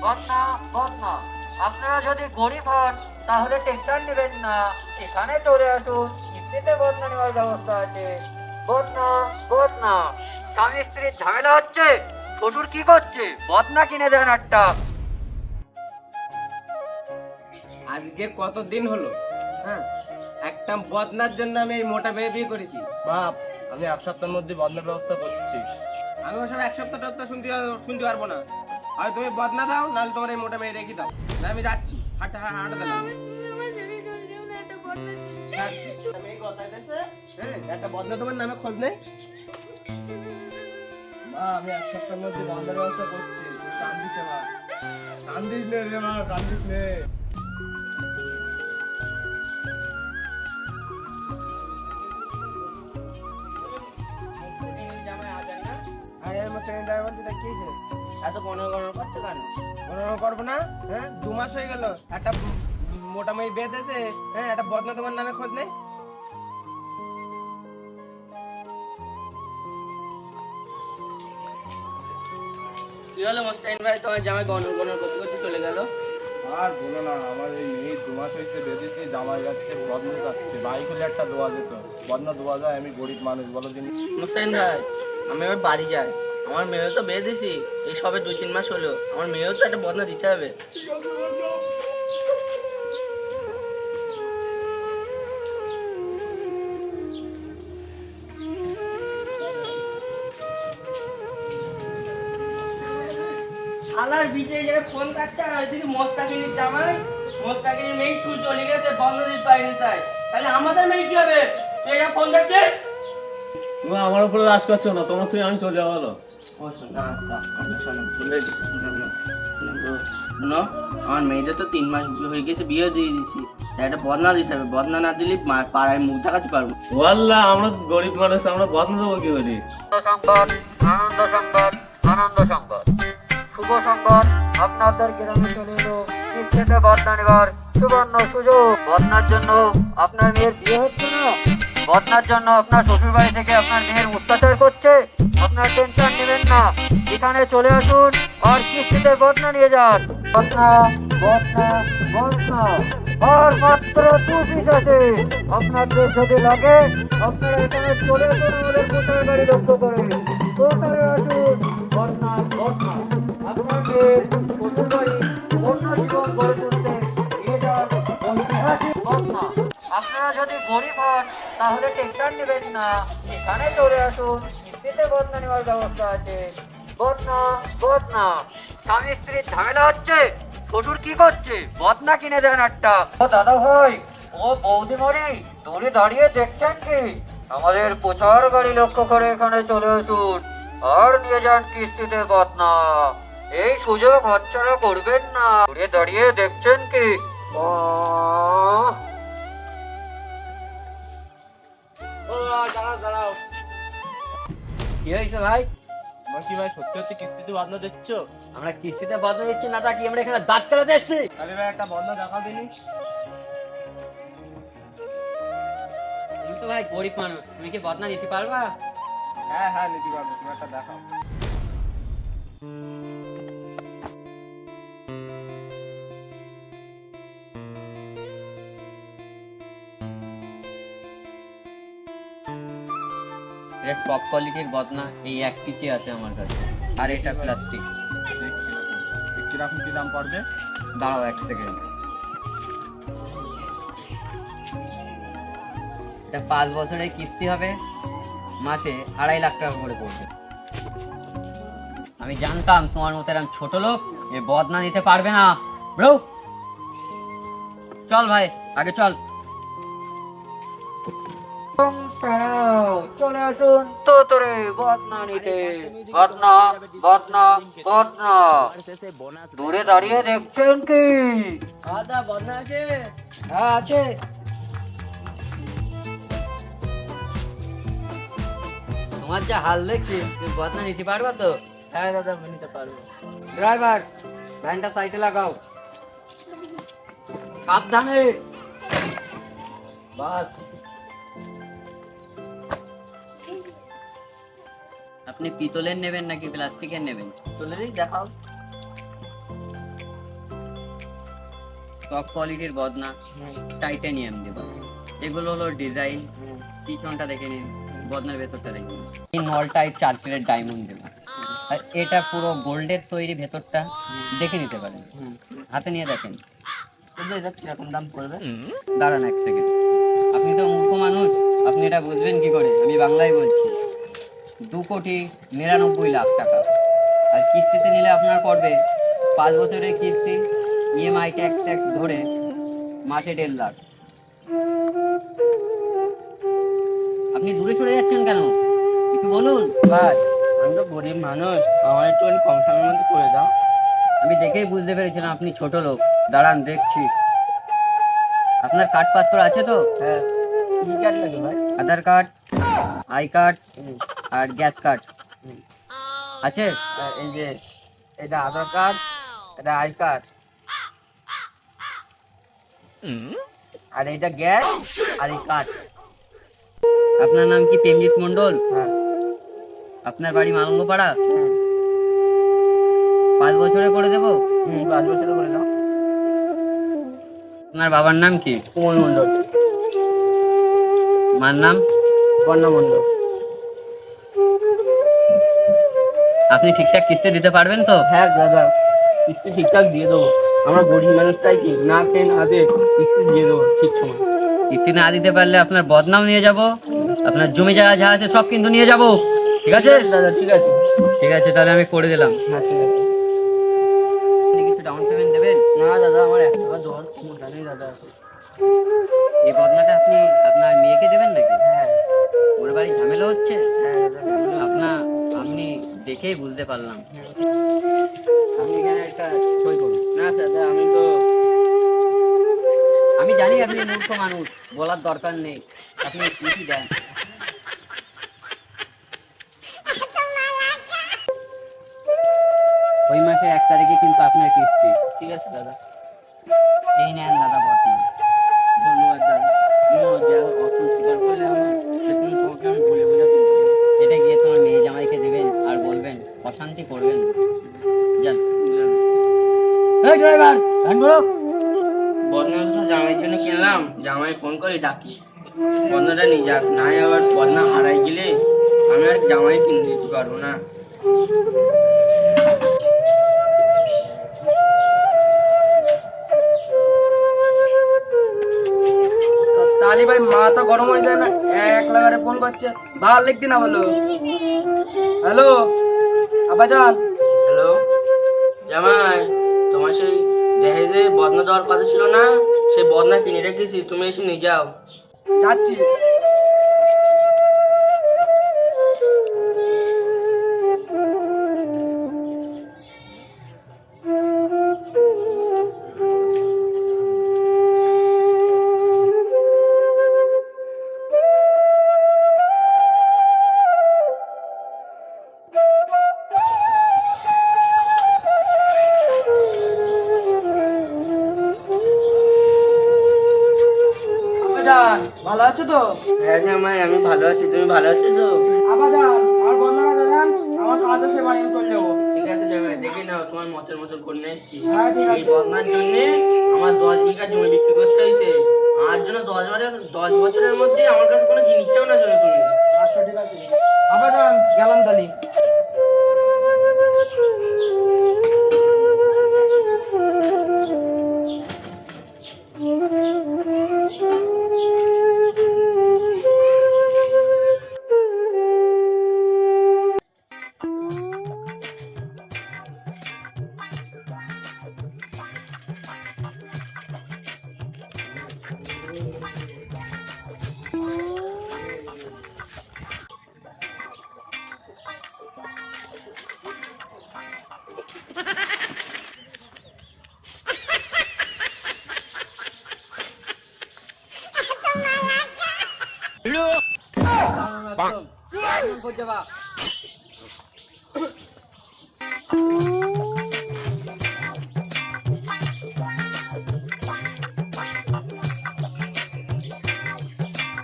বদনা বদনা, আপনারা যদি গরিব হন তাহলে টেনশন নেবেন না, এখানে চলে আসুন, কিস্তিতে বদনা নেওয়ার ব্যবস্থা আছে। বদনা বদনা, স্বামী স্ত্রীর ঝামেলা হচ্ছে, শ্বশুর কি করছে, বদনা কিনে দেন একটা। আজকে কতদিন হলো? হ্যাঁ, একটা বদনার জন্য আমি এই মোটা মেয়ে বিয়ে করেছি। বাপ, আমি এক সপ্তাহের মধ্যে বন্ধের ব্যবস্থা করছি। আমি ওসব এক সপ্তাহ টপ্তাহ শুনতে পারবো না। হয় তুমি বদনা দাও, নাহলে তোমার এই মোটা মেয়ে রেখে দাও। না আমি যাচ্ছি, হাঁটা হাঁটা দিলাম। একটা বদনা তোমার নামে খোঁজ নেই। মা, আমি এক সপ্তাহের মধ্যে বন্ধের ব্যবস্থা করছি, তুই কান্দিস না। কান্দিস নে রে মা, কান্দিস নে। এত মনে করছো কেন? মনে করবো না? হ্যাঁ, 2 মাস হয়ে গেল, একটা মোটা মেয়ে বেঁধেছে। হ্যাঁ, একটা বদনা তোমার নামে খোঁজ নেই। কি হলো মোস্তাইন ভাই, তোমার জামাই গণর গণর করতে করতে চলে গেল? আর বলো না, আমার এই মেয়ে 2 মাস হয়েছে বেঁধেছি, জামাই যাচ্ছে, বদনা যাচ্ছে, বাইক হলে একটা দোয়া যেত, বদনা দোয়া যায়, আমি গরিব মানুষ, বলো দিন। মোস্তাইন ভাই, আমি এবার বাড়ি যাই। আমার মেয়েও তো বেঁধে দিছি, এই সবে 2-3 মাস হলো। আমার মেয়েও তো একটা বদনা দিতে হবে। শালার বিটে এই জায়গায় ফোন কাটছে, আর ওইদিকে মোস্তাকিনীর জামাই, মোস্তাকিনীর মেয়ে তুই চলে গেছে, বদনা দিতে পারিনি তাই। তাহলে আমাদের মেয়ে কি হবে? তুই এটা ফোন কাটছিস? তুমি আমার উপরে রাজ করছো না, তোমার তুই আমি চলে যাবো। আমার মেয়েদের তো 3 মাস হয়ে গেছে, বিয়ে দিয়ে দিছি, একটা বদনা দিতে হবে। বদনা না দিলে পাড়ায় মুখ দেখাতে পারবো। ওয়াল্লাহ, আমরা গরিব মানুষ, আমরা বদনা দেবো কি করি? সংবাদ, আনন্দ সংবাদ, আনন্দ সংবাদ, শুভ সংবাদ, আপনাদের গ্রামে চলে এলো কিস্তিতে বদনা নেবার সুবর্ণ সুযোগ। বদনার জন্য আপনার মেয়ের বিয়ে হচ্ছে না, বদনার জন্য আপনার শ্বশুর বাড়ি থেকে আপনার মেয়ের অত্যাচার করছে, আপনার টেনশন নেবেন না, এখানে চলে আসুন আর কিস্তিতে বদনা নিয়ে যান। বদনা বদনা বদনা, আর মাত্র 2 পিস আছে, আপনাদের যদি লাগে আপনারা এখানে চলে আসুন আমাদের কোথায় গাড়ি লক্ষ্য করে, কোথায় আসুন। বদনা বদনা, আপনার মেয়ের শ্বশুর বাড়ি অন্য জীবন গড়ে তুলতে নিয়ে যাওয়ার ঐতিহাসিক বদনা। আপনারা যদি গরিব হন তাহলে টেনশন নেবেন না, এখানে চলে আসুন, কিস্তিতে বদনা নেওয়ার ব্যবস্থা আছে। বদনা বদনা, স্বামী স্ত্রীর ঝামেলা হচ্ছে, শ্বশুর কি করছে, বদনা কিনে দেন একটা। ও দাদা ভাই, ও বৌদি মরি, দূরে দাঁড়িয়ে দেখছেন কি? আমাদের প্রচার গাড়ি লক্ষ্য করে এখানে চলে আসুন আর নিয়ে যান কিস্তিতে বদনা। এই সুযোগ হাতছাড়া করবেন না, দূরে দাঁড়িয়ে দেখছেন কি? দাঁড়াও। কি হয়েছে ভাই? আমার কি ভাই সত্যি সত্যি কিস্তিতে বদনা দিচ্ছ? আমরা কিস্তিতে বদনা দিচ্ছি না তা কি আমরা এখানে দাঁত ফেলাতে এসছি? তাহলে ভাই একটা বদনা দেখা দিনি। তুমি তো ভাই গরিব মানুষ, তুমি কি বদনা দিতে পারবা? হ্যাঁ হ্যাঁ, নিতে পারবো, তুমি একটা দেখাও। এটা টপ কোয়ালিটির বদনা, এই এক পিচি আছে আমার কাছে, আর এটা প্লাস্টিক। কিরকম কি দাম পড়বে? দাঁড়াও 1 সেকেন্ড। এটা 5 বছরের কিস্তি হবে, মাসে 2.5 লাখ টাকা করে পড়বে। আমি জানতাম তোমার মতো এরকম ছোট লোক এ বদনা নিতে পারবে না। ব্রো চল ভাই, আগে চল। চলে আসুন তো তোরে বদনা নিতে। বদনা বদনা বদনা, দূরে দাঁড়িয়ে দেখছেন কি? দাদা, বদনা আছে? হ্যাঁ আছে। তোমার যা হাল দেখছি, তুমি বদনা নিতে পারবা তো? হ্যাঁ দাদা, আমি নিতে পারবো। ড্রাইভার, ভ্যানটা সাইডে লাগাও, সাবধানে। বাস। আপনি পিতলের নেবেন নাকি প্লাস্টিকের নেবেন? চলে দেখাও। টপ কোয়ালিটির বদনা, টাইটানিয়াম দেবো। এগুলো হলো ডিজাইন। পিছনটা দেখে নিন, বদনার ভেতরটা দেখে নিন। এই নলটায় 4 ক্যারেট ডায়মন্ড দেবো। আর এটা পুরো গোল্ডের তৈরি, ভেতরটা দেখে নিতে পারেন, হাতে নিয়ে দেখেন। কিন্তু এটা কিরকম দাম পড়বে? দাঁড়ান 1 সেকেন্ড। আপনি তো মূর্খ মানুষ, আপনি এটা বুঝবেন কি করে? আমি বাংলায় বলছি। 2,99,00,000 টাকা। আর কিস্তিতে নিলে আপনার পড়বে 5 বছরের কিস্তি, ইএমআই ট্যাক্স ট্যাক্স ধরে মাসে 1.5 লাখ। আপনি দূরে সরে যাচ্ছেন কেন? কিছু বলুন। ভাই আমি তো গরিব মানুষ, আমার একটু কম সময়ের মধ্যে করে দাও। আমি দেখেই বুঝতে পেরেছিলাম আপনি ছোট লোক। দাঁড়ান দেখছি। আপনার কার্ডপত্র আছে তো? হ্যাঁ। কি কার্ড লাগে ভাই? আধার কার্ড, আই কার্ড আর গ্যাস কার্ড আছে? এই যে এটা আধার কার্ড, এটা আই কার্ড, আর এটা গ্যাস আর এই কার্ড। আপনার নাম কি প্রেমজিৎ মণ্ডল? হ্যাঁ। আপনার বাড়ি মালঙ্গপাড়া? 5 বছরে করে দেবো। 5 বছরে করে দাও। আপনার বাবার নাম কি? কুমল মণ্ডল। মার নাম? বন্যা মণ্ডল। আপনি ঠিকঠাক কিস্তি দিতে পারবেন তো? হ্যাঁ দাদা, কিস্তি ঠিকঠাক দিয়ে দেবো। আমরা গরিব মানুষ, তাই কি না খেয়ে না দিয়ে কিস্তি দিয়ে দেবো ঠিক সময়। কিস্তি না দিতে পারলে আপনার বদনাম নিয়ে যাব, আপনার জমি জায়গা যা আছে সব কিন্তু নিয়ে যাব। ঠিক আছে দাদা? ঠিক আছে। ঠিক আছে, তাহলে আমি করে দিলাম। হ্যাঁ ঠিক আছে। আপনি কিছু ডাউন পেমেন্ট দেবেন? না দাদা, আমার 1 টাকা দেওয়ার ক্ষমতা নেই দাদা। এই বদনাটা আপনি আপনার মেয়েকে দেবেন নাকি? হ্যাঁ ওর বাড়ি ঝামেলা হচ্ছে? হ্যাঁ দাদা। আপনি দেখেই বুঝতে পারলাম। আপনি এখানে একটা সই করুন। না দাদা, আমি তো আমি জানি আপনি মূর্খ মানুষ, বলার দরকার নেই। আপনি কি দেন? ওই মাসে 1 তারিখে কিন্তু আপনার কিস্তি। ঠিক আছে দাদা। এই নেন দাদা বদনা। ধন্যবাদ দাদা। তুমি অত স্বীকার করলে আমার তুমি তোমাকে আমি বলে বোঝাতে পারবো না। এটা গিয়ে তোমার মেয়ে জামাইকে দেবেন আর বলবেন অশান্তি করবেন। যান। এই ড্রাইভার, ভ্যান ঘোরো। বদনা তো জামাইয়ের জন্য কিনলাম, জামাই ফোন করে ডাকি বদনাটা নিয়ে যাক, নাই আবার বদনা হারাই গেলে আমি আর জামাই কিনে দিতে পারবো না। তাহলে ভাই মাথা গরম হয়ে যায় না, এক লাগারে ফোন করছে, ভাল লিখতে না বলো। হ্যালো আব্বাজান। হ্যালো জামাই, তোমার সেই দেহে বদনা দেওয়ার কথা ছিল না, সেই বদনা কিনে রেখেছি, তুমি এসে নিয়ে যাও। যাচ্ছি। আবাজান ভালো আছো তো? হ্যাঁ জামাই, আমি ভালো আছি, তুমি ভালো আছো তো? আবাজান আমার বন্ধুরা দেন, আমার কাজ আছে, বাড়ি আমি চলে যাবো। ঠিক আছে জামাই, দেখে নাও, তোমার মতের মতো করে নিয়ে এসেছি। হ্যাঁ, ঠিক আছে। এই বদনার জন্য আমার 10 বিঘা জমি বিক্রি করতে হয়েছে। আর জন্য 10 বছরের মধ্যে আমার কাছে কোনো জিনিস চাও না জন্য তুমি। আচ্ছা ঠিক আছে আবাজান, গেলাম তালি।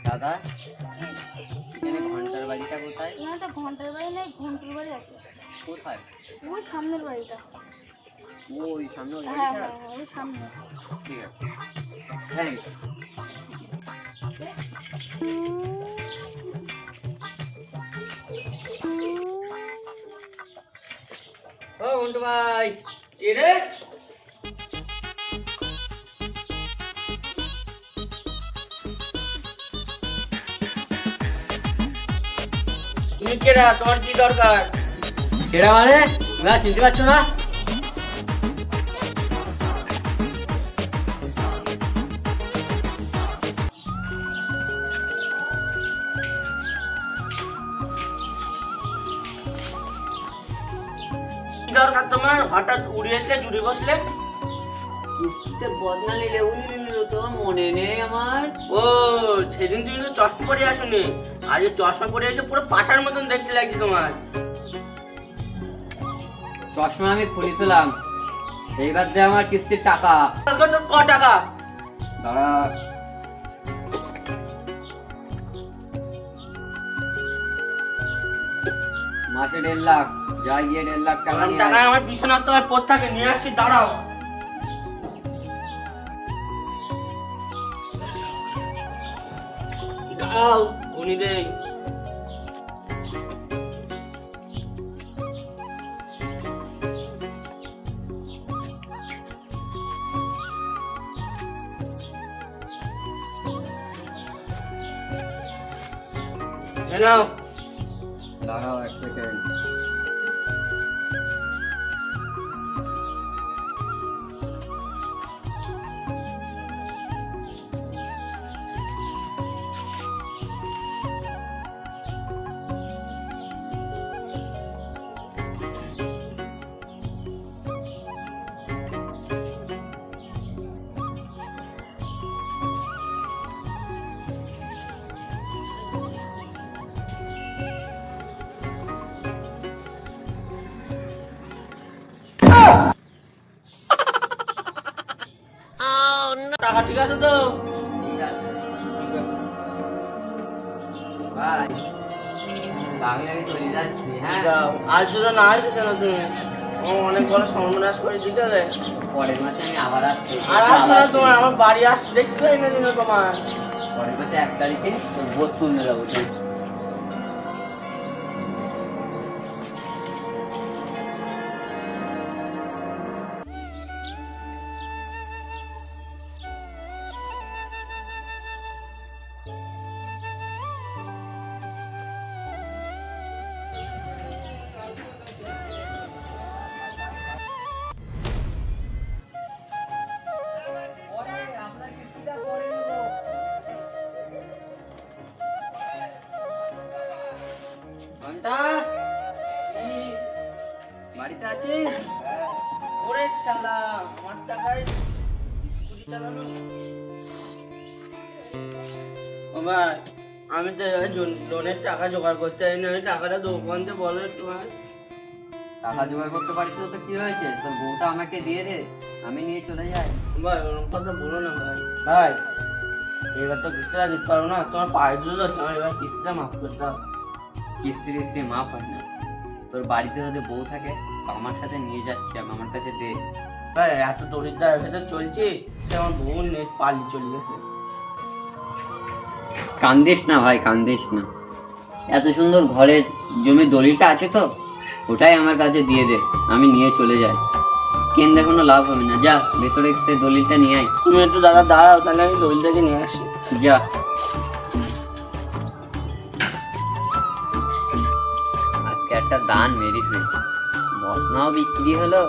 দাদা, এখানে ঘন্টার বাড়িটা কোথায়? এখানে তো ঘন্টার বাড়ি নেই, ঘন্টার বাড়ি আছে কোথায়? ওই সামনের বাড়িটা। ওই সামনে ওই হ্যাঁ বাড়িটা? হ্যাঁ ওই সামনে। ঠিক আছে, থ্যাংকস। ও মন্টু ভাই, এরে তুমি কেডা, তোমার কি দরকার? কেডা মানে? না চিনতে পারছো না? কি দরকার তোমার? হঠাৎ উড়ে আসলে চুরি বসলে? কিস্তিতে বদনা নিলে উনি নিল, তোমার মনে নেই আমার? ও সেদিন তুমি তো চশমা পরে আসোনি, আজ এই চশমা পরে এসে পুরো পাঠার মতন দেখতে লাগছে তোমার। চশমা আমি খুলে ফেলাম, এইবার যে আমার কিস্তির টাকা। ক টাকা? দাঁড়া, মাসে 1.5 লাখ, যা গিয়ে 1.5 লাখ টাকা নিয়ে টাকা আয়। আমার বিছানার তোমার পর থাকে, নিয়ে আসছি, দাঁড়াও। দাও উনি দেই। হ্যালো, দাঁড়াও 1 সেকেন্ড। টাকা ঠিক আছে তো? ঠিক আছে, ভাই তাহলে আমি চলে যাচ্ছি। হ্যাঁ, যাও, আজ যদি না আসো কেন তুমি? আমার অনেক বড় সর্বনাশ করে দিতে হবে। পরের মাসে আমি আবার আসছি। আর আসবে না তোমার, আমার বাড়ি আসতে দেখতে হয় না দিন তোমার। পরের মাসে 1 তারিখে ভোট তুলতে যাবো। ঘন্টা বাড়িতে আছিস? ওরে শালা, আমার টাকায় স্কুটি চালানো। ও ভাই, আমি তো লোনের টাকা জোগাড় করতে চাই না, ওই টাকাটা দোকানতে বলো একটু ভাই। টাকা জোগাড় করতে পারিস না তো কি হয়েছে? তোর বউটা আমাকে দিয়ে দে, আমি নিয়ে চলে যাই। ভাই ওরকম কথা বলো না ভাই। ভাই এবার তো কিস্তিটা দিতে পারবো না, তোমার পায়ে দুলো, তোমার এবার কিস্তিটা মাফ করতে হবে। কিস্তি টিস্তি মাফ হয় না। তোর বাড়িতে যদি বউ থাকে আমার সাথে নিয়ে যাচ্ছি, আমি আমার কাছে দে। ভাই এত দরিদ্রের ভেতর চলছি, সে আমার বোন নেই, পালি চলে গেছে। কান্দিস না ভাই, কান্দিস না। এত সুন্দর ঘরের জমি দলিলটা আছে তো, ওটাই আমার কাছে দিয়ে দে, আমি নিয়ে চলে যাই। কেন্দ্রে কোনো লাভ হবে না, যা ভেতরে সে দলিলটা নিয়ে আয়। তুমি একটু দাদা দাঁড়াও, তাহলে আমি দলিলটাকে নিয়ে আসি। যা। আজকে একটা দান মেরিস, বদনাও বিক্রি হলো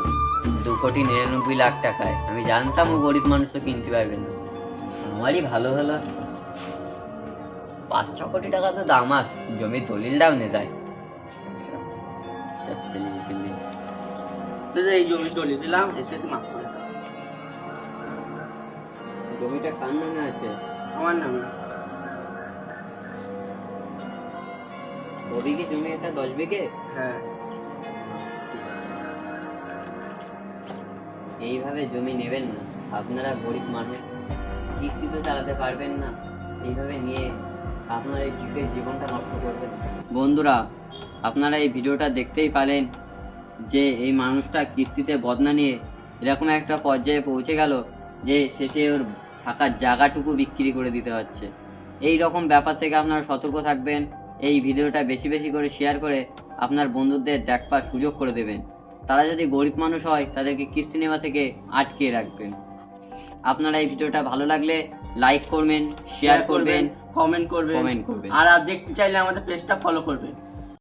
2,99,00,000 টাকায়। আমি জানতাম ও গরিব মানুষ তো কিনতে পারবে না, আমারই ভালো হলো। 5-6 কোটি টাকা তো দাম আছে, জমির দলিলটাও নিয়ে যায়। সব ছেলে মেয়েকে নিয়ে। দাদা এই জমি দলিল দিলাম, এতে মাফ করে দাও। জমিটা কার নামে আছে? আমার নামে। কি জমি এটা 10 বিঘে? হ্যাঁ। এইভাবে জমি নেবেন না, আপনারা গরিব মানুষ, কিস্তি তো চালাতে পারবেন না, এইভাবে নিয়ে আপনার এই যুগের জীবনটা নষ্ট করবেন। বন্ধুরা, আপনারা এই ভিডিওটা দেখতেই পারেন যে এই মানুষটা কিস্তিতে বদনা নিয়ে এরকম একটা পর্যায়ে পৌঁছে গেল যে শেষে ওর থাকার জায়গাটুকু বিক্রি করে দিতে হচ্ছে। এই রকম ব্যাপার থেকে আপনারা সতর্ক থাকবেন। এই ভিডিওটা বেশি বেশি করে শেয়ার করে আপনার বন্ধুদের দেখবার সুযোগ করে দেবেন। তারা যদি গরিব মানুষ হয় তাদেরকে কিস্তি নেওয়া থেকে আটকে রাখবেন। আপনারা এই ভিডিওটা ভালো লাগলে লাইক করবেন, শেয়ার করবেন, কমেন্ট করবেন কমেন্ট করবেন। আর দেখতে চাইলে আমাদের পেজটা ফলো করবেন।